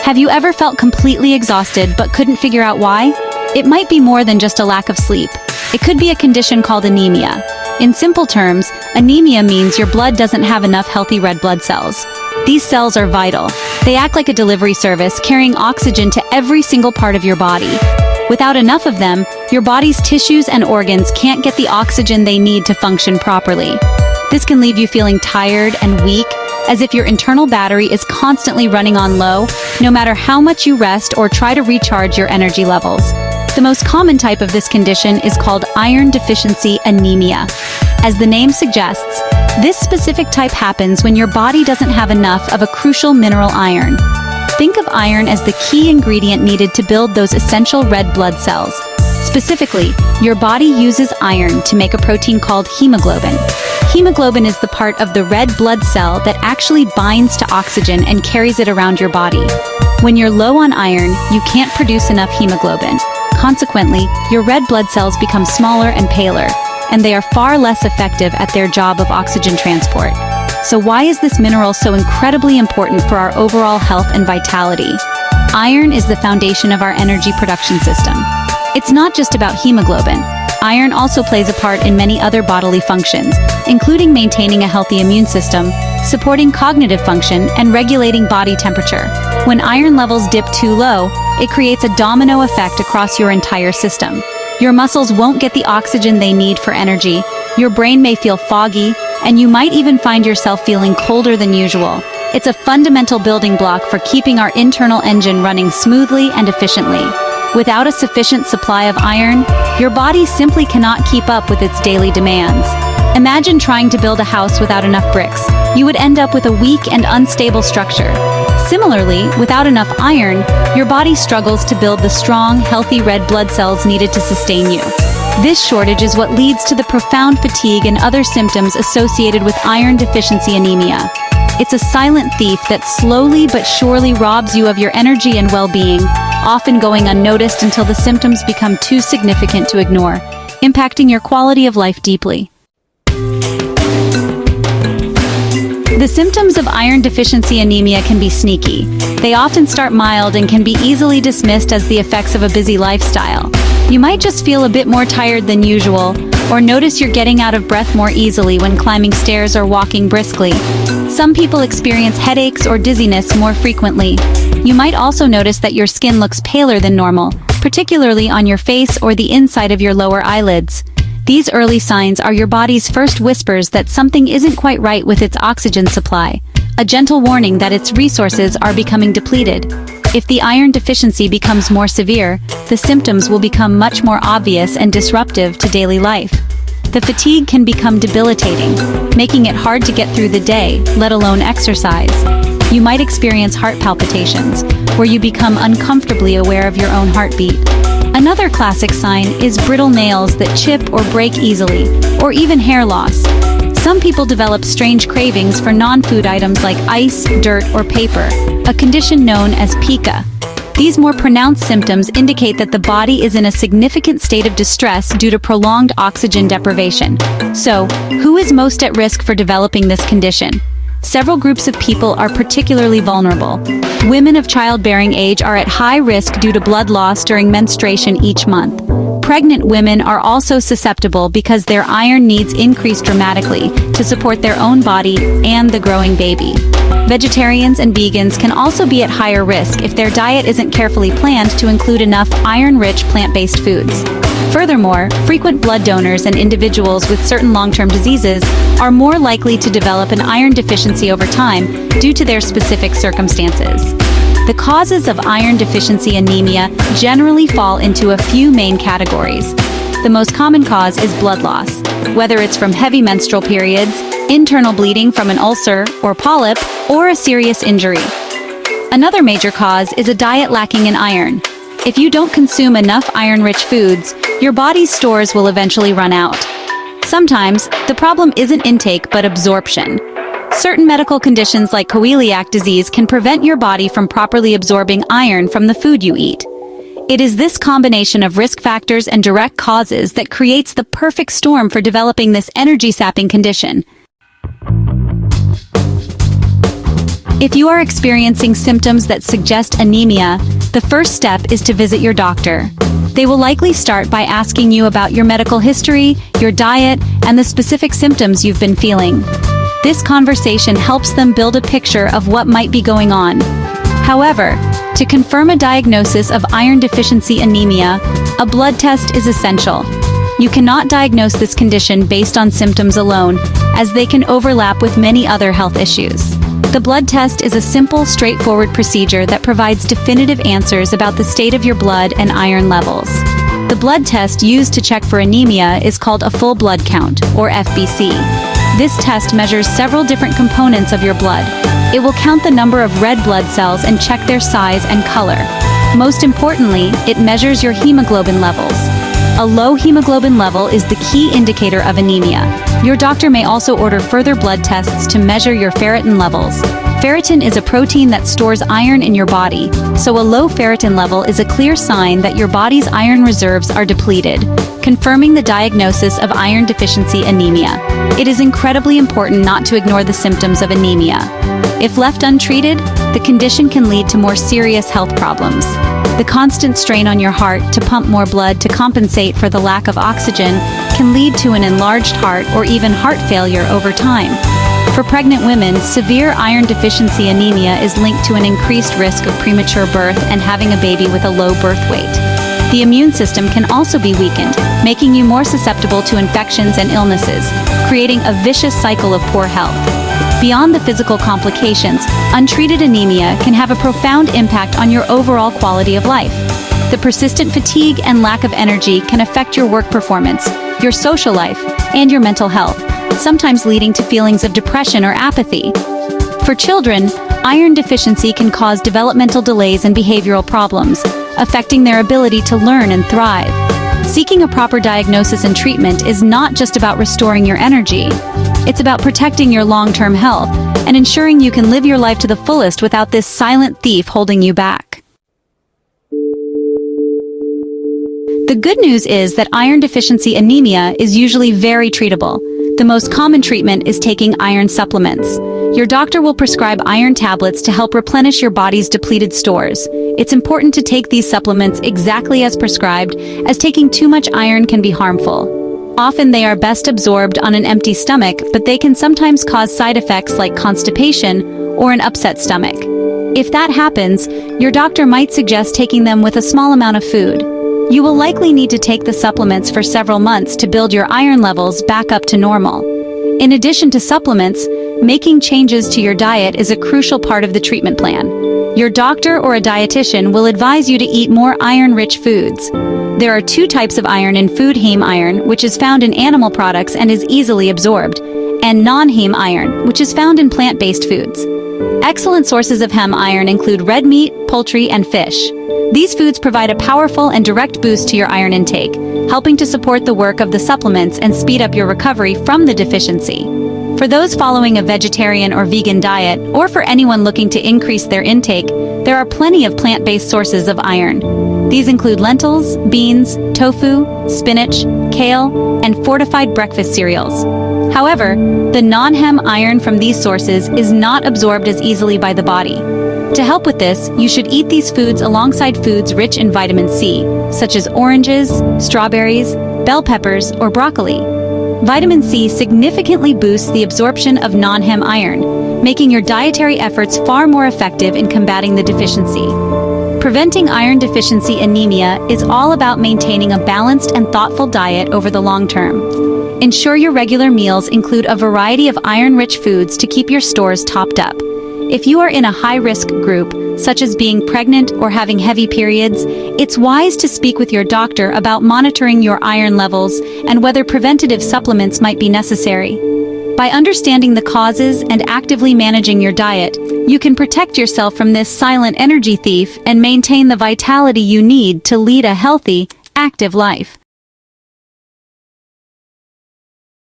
Have you ever felt completely exhausted but couldn't figure out why? It might be more than just a lack of sleep. It could be a condition called anemia. In simple terms, anemia means your blood doesn't have enough healthy red blood cells. These cells are vital. They act like a delivery service, carrying oxygen to every single part of your body. Without enough of them, your body's tissues and organs can't get the oxygen they need to function properly. This can leave you feeling tired and weak, as if your internal battery is constantly running on low, no matter how much you rest or try to recharge your energy levels. The most common type of this condition is called Iron-Deficiency Anemia. As the name suggests, this specific type happens when your body doesn't have enough of a crucial mineral iron. Think of iron as the key ingredient needed to build those essential red blood cells. Specifically, your body uses iron to make a protein called hemoglobin. Hemoglobin is the part of the red blood cell that actually binds to oxygen and carries it around your body. When you're low on iron, you can't produce enough hemoglobin. Consequently, your red blood cells become smaller and paler, and they are far less effective at their job of oxygen transport. So why is this mineral so incredibly important for our overall health and vitality? Iron is the foundation of our energy production system. It's not just about hemoglobin. Iron also plays a part in many other bodily functions, including maintaining a healthy immune system, supporting cognitive function, and regulating body temperature. When iron levels dip too low, it creates a domino effect across your entire system. Your muscles won't get the oxygen they need for energy, your brain may feel foggy, and you might even find yourself feeling colder than usual. It's a fundamental building block for keeping our internal engine running smoothly and efficiently. Without a sufficient supply of iron, your body simply cannot keep up with its daily demands. Imagine trying to build a house without enough bricks. You would end up with a weak and unstable structure. Similarly, without enough iron, your body struggles to build the strong, healthy red blood cells needed to sustain you. This shortage is what leads to the profound fatigue and other symptoms associated with iron-deficiency anemia. It's a silent thief that slowly but surely robs you of your energy and well-being, often going unnoticed until the symptoms become too significant to ignore, impacting your quality of life deeply. The symptoms of iron-deficiency anemia can be sneaky. They often start mild and can be easily dismissed as the effects of a busy lifestyle. You might just feel a bit more tired than usual, or notice you're getting out of breath more easily when climbing stairs or walking briskly. Some people experience headaches or dizziness more frequently. You might also notice that your skin looks paler than normal, particularly on your face or the inside of your lower eyelids. These early signs are your body's first whispers that something isn't quite right with its oxygen supply, a gentle warning that its resources are becoming depleted. If the iron deficiency becomes more severe, the symptoms will become much more obvious and disruptive to daily life. The fatigue can become debilitating, making it hard to get through the day, let alone exercise. You might experience heart palpitations, where you become uncomfortably aware of your own heartbeat. Another classic sign is brittle nails that chip or break easily, or even hair loss. Some people develop strange cravings for non-food items like ice, dirt, or paper, a condition known as pica. These more pronounced symptoms indicate that the body is in a significant state of distress due to prolonged oxygen deprivation. So, who is most at risk for developing this condition? Several groups of people are particularly vulnerable. Women of childbearing age are at high risk due to blood loss during menstruation each month. Pregnant women are also susceptible because their iron needs increase dramatically to support their own body and the growing baby. Vegetarians and vegans can also be at higher risk if their diet isn't carefully planned to include enough iron-rich plant-based foods. Furthermore, frequent blood donors and individuals with certain long-term diseases are more likely to develop an iron deficiency over time due to their specific circumstances. The causes of iron deficiency anemia generally fall into a few main categories. The most common cause is blood loss, whether it's from heavy menstrual periods, internal bleeding from an ulcer or polyp, or a serious injury. Another major cause is a diet lacking in iron. If you don't consume enough iron-rich foods, your body's stores will eventually run out. Sometimes, the problem isn't intake but absorption. Certain medical conditions like celiac disease can prevent your body from properly absorbing iron from the food you eat. It is this combination of risk factors and direct causes that creates the perfect storm for developing this energy-sapping condition. If you are experiencing symptoms that suggest anemia, the first step is to visit your doctor. They will likely start by asking you about your medical history, your diet, and the specific symptoms you've been feeling. This conversation helps them build a picture of what might be going on. However, to confirm a diagnosis of iron deficiency anemia, a blood test is essential. You cannot diagnose this condition based on symptoms alone, as they can overlap with many other health issues. The blood test is a simple, straightforward procedure that provides definitive answers about the state of your blood and iron levels. The blood test used to check for anemia is called a full blood count, or FBC. This test measures several different components of your blood. It will count the number of red blood cells and check their size and color. Most importantly, it measures your hemoglobin levels. A low hemoglobin level is the key indicator of anemia. Your doctor may also order further blood tests to measure your ferritin levels. Ferritin is a protein that stores iron in your body, so a low ferritin level is a clear sign that your body's iron reserves are depleted, confirming the diagnosis of iron deficiency anemia. It is incredibly important not to ignore the symptoms of anemia. If left untreated, the condition can lead to more serious health problems. The constant strain on your heart to pump more blood to compensate for the lack of oxygen can lead to an enlarged heart or even heart failure over time. For pregnant women, severe iron deficiency anemia is linked to an increased risk of premature birth and having a baby with a low birth weight. The immune system can also be weakened, making you more susceptible to infections and illnesses, creating a vicious cycle of poor health. Beyond the physical complications, untreated anemia can have a profound impact on your overall quality of life. The persistent fatigue and lack of energy can affect your work performance, your social life, and your mental health, sometimes leading to feelings of depression or apathy. For children, iron deficiency can cause developmental delays and behavioral problems, affecting their ability to learn and thrive. Seeking a proper diagnosis and treatment is not just about restoring your energy. It's about protecting your long-term health and ensuring you can live your life to the fullest without this silent thief holding you back. The good news is that iron deficiency anemia is usually very treatable. The most common treatment is taking iron supplements. Your doctor will prescribe iron tablets to help replenish your body's depleted stores. It's important to take these supplements exactly as prescribed, as taking too much iron can be harmful. Often they are best absorbed on an empty stomach, but they can sometimes cause side effects like constipation or an upset stomach. If that happens, your doctor might suggest taking them with a small amount of food. You will likely need to take the supplements for several months to build your iron levels back up to normal. In addition to supplements, making changes to your diet is a crucial part of the treatment plan. Your doctor or a dietitian will advise you to eat more iron-rich foods. There are two types of iron in food: heme iron, which is found in animal products and is easily absorbed, and non-heme iron, which is found in plant-based foods. Excellent sources of heme iron include red meat, poultry, and fish. These foods provide a powerful and direct boost to your iron intake, helping to support the work of the supplements and speed up your recovery from the deficiency. For those following a vegetarian or vegan diet, or for anyone looking to increase their intake, there are plenty of plant-based sources of iron. These include lentils, beans, tofu, spinach, kale, and fortified breakfast cereals. However, the non-heme iron from these sources is not absorbed as easily by the body. To help with this, you should eat these foods alongside foods rich in vitamin C, such as oranges, strawberries, bell peppers, or broccoli. Vitamin C significantly boosts the absorption of non-heme iron, making your dietary efforts far more effective in combating the deficiency. Preventing iron deficiency anemia is all about maintaining a balanced and thoughtful diet over the long term. Ensure your regular meals include a variety of iron-rich foods to keep your stores topped up. If you are in a high-risk group, such as being pregnant or having heavy periods, it's wise to speak with your doctor about monitoring your iron levels and whether preventative supplements might be necessary. By understanding the causes and actively managing your diet, you can protect yourself from this silent energy thief and maintain the vitality you need to lead a healthy, active life.